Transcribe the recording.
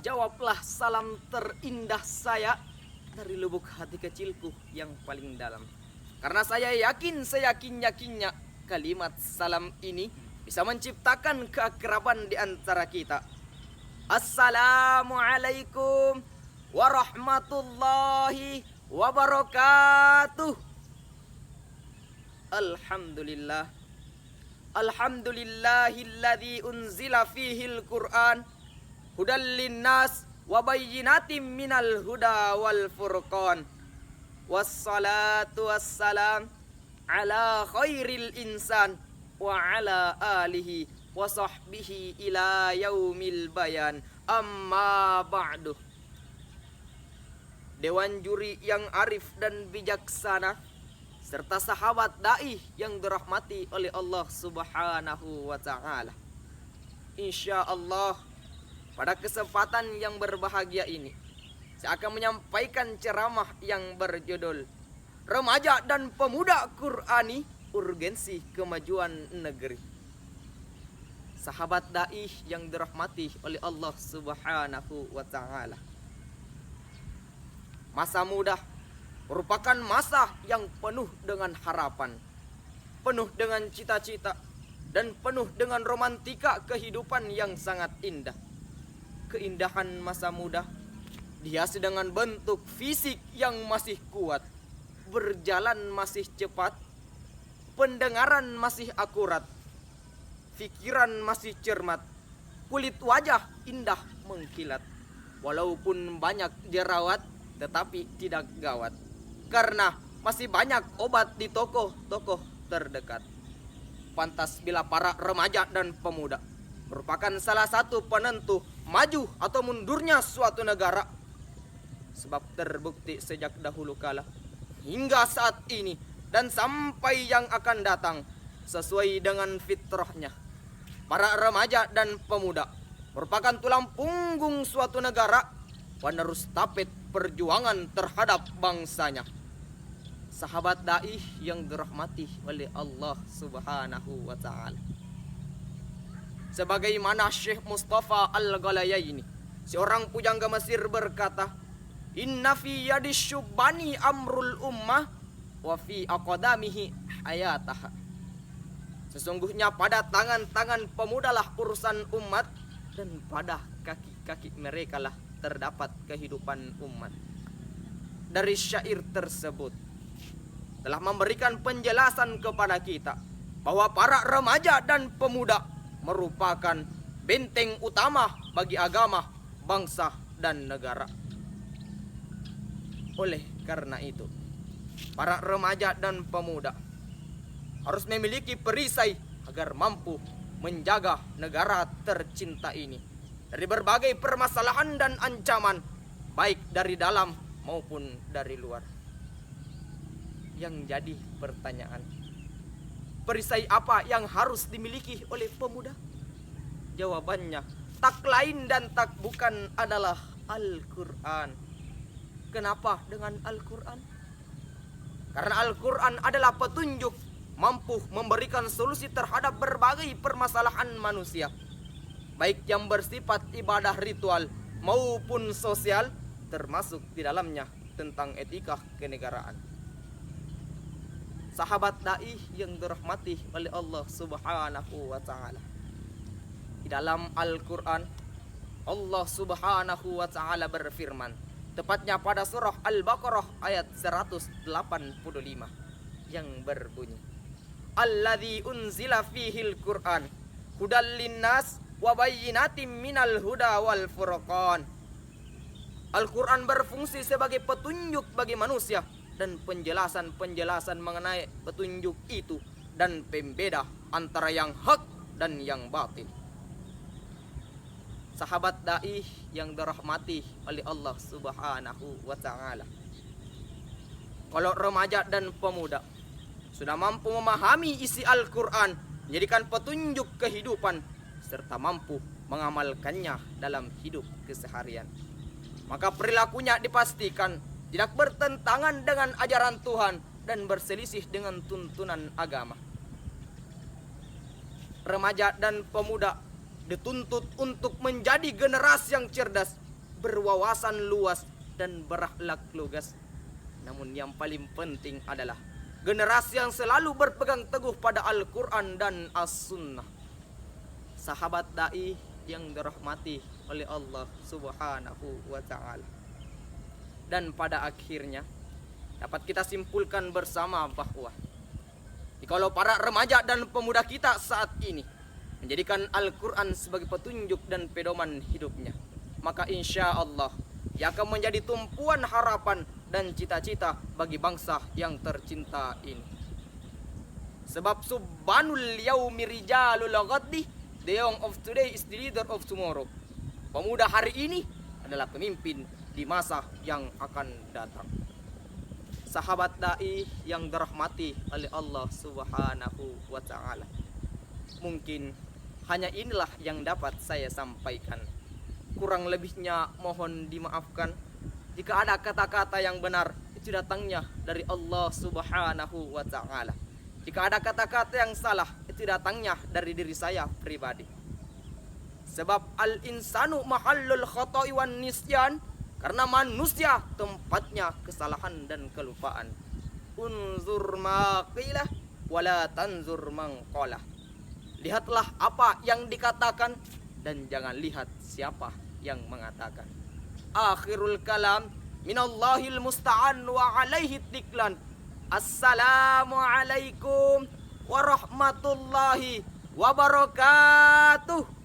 jawablah salam terindah saya dari lubuk hati kecilku yang paling dalam. Karena saya yakin seyakin-yakinnya kalimat salam ini bisa menciptakan keakraban di antara kita. Assalamualaikum warahmatullahi wabarakatuh. Alhamdulillah. Alhamdulillahilladzi unzila fihil Qur'an hudal linnas wa bayyinatin minal huda wal furqan. Wassalatu wassalam ala khairil insan wa ala alihi wa sahbihi ila yaumil bayan. Amma ba'du. Dewan juri yang arif dan bijaksana serta sahabat dai yang dirahmati oleh Allah Subhanahu wa taala. Insyaallah pada kesempatan yang berbahagia ini saya akan menyampaikan ceramah yang berjudul Remaja dan Pemuda Qur'ani, Urgensi Kemajuan Negeri. Sahabat dai yang dirahmati oleh Allah Subhanahu wa taala. Masa muda merupakan masa yang penuh dengan harapan, penuh dengan cita-cita, dan penuh dengan romantika kehidupan yang sangat indah. Keindahan masa muda dihiasi dengan bentuk fisik yang masih kuat, berjalan masih cepat, pendengaran masih akurat, pikiran masih cermat, kulit wajah indah mengkilat. Walaupun banyak jerawat tetapi tidak gawat, karena masih banyak obat di toko-toko terdekat. Pantas bila para remaja dan pemuda merupakan salah satu penentu maju atau mundurnya suatu negara. Sebab terbukti sejak dahulu kala hingga saat ini dan sampai yang akan datang, sesuai dengan fitrahnya, para remaja dan pemuda merupakan tulang punggung suatu negara, penerus tapet perjuangan terhadap bangsanya. Sahabat dai yang dirahmati oleh Allah Subhanahu wa taala. Sebagaimana Syekh Mustafa Al-Ghalayaini, seorang pujangga Mesir, berkata, "Inna fi yadis syubbani amrul ummah wa fi aqdamihi hayataha." Sesungguhnya pada tangan-tangan pemudalah urusan umat, dan pada kaki-kaki mereka lah terdapat kehidupan umat. Dari syair tersebut telah memberikan penjelasan kepada kita bahwa para remaja dan pemuda merupakan benteng utama bagi agama, bangsa, dan negara. Oleh karena itu, para remaja dan pemuda harus memiliki perisai agar mampu menjaga negara tercinta ini dari berbagai permasalahan dan ancaman, baik dari dalam maupun dari luar. Yang jadi pertanyaan, perisai apa yang harus dimiliki oleh pemuda? Jawabannya tak lain dan tak bukan adalah Al-Quran. Kenapa dengan Al-Quran? Karena Al-Quran adalah petunjuk mampu memberikan solusi terhadap berbagai permasalahan manusia, baik yang bersifat ibadah ritual maupun sosial, termasuk di dalamnya tentang etika kenegaraan. Sahabat dai yang dirahmati oleh Allah Subhanahu wa taala. Di dalam Al-Quran, Allah Subhanahu wa taala berfirman, tepatnya pada surah Al-Baqarah ayat 185, yang berbunyi, "Alladzi unzila fihil Qur'an hudal linnas wa bayyinatin minal huda wal furqan." Al-Quran berfungsi sebagai petunjuk bagi manusia dan penjelasan-penjelasan mengenai petunjuk itu dan pembeda antara yang hak dan yang batil. Sahabat dai yang dirahmati oleh Allah Subhanahu wa taala. Kalau remaja dan pemuda sudah mampu memahami isi Al-Quran, menjadikan petunjuk kehidupan, serta mampu mengamalkannya dalam hidup keseharian, maka perilakunya dipastikan tidak bertentangan dengan ajaran Tuhan dan berselisih dengan tuntunan agama. Remaja dan pemuda dituntut untuk menjadi generasi yang cerdas, berwawasan luas dan berakhlak lugas. Namun yang paling penting adalah generasi yang selalu berpegang teguh pada Al-Quran dan As-Sunnah. Sahabat da'i yang dirahmati oleh Allah Subhanahu wa ta'ala. Dan pada akhirnya dapat kita simpulkan bersama bahwa kalau para remaja dan pemuda kita saat ini menjadikan Al-Quran sebagai petunjuk dan pedoman hidupnya, maka insya Allah ia akan menjadi tumpuan harapan dan cita-cita bagi bangsa yang tercinta ini. Sebab subhanul yaumi rijalul ghaddi, the young of today is the leader of tomorrow. Pemuda hari ini adalah pemimpin di masa yang akan datang. Sahabat da'i yang dirahmati oleh Allah Subhanahu wa ta'ala, mungkin hanya inilah yang dapat saya sampaikan. Kurang lebihnya mohon dimaafkan. Jika ada kata-kata yang benar, itu datangnya dari Allah Subhanahu wa ta'ala. Jika ada kata-kata yang salah, itu datangnya dari diri saya pribadi. Sebab al-insanu mahallul khata'i wan nisyan, karena manusia tempatnya kesalahan dan kelupaan. Unzur ma qila wala tanzur man qala. Lihatlah apa yang dikatakan dan jangan lihat siapa yang mengatakan. Akhirul kalam minallahil musta'an wa alaihi tiklan. Assalamualaikum warahmatullahi wabarakatuh.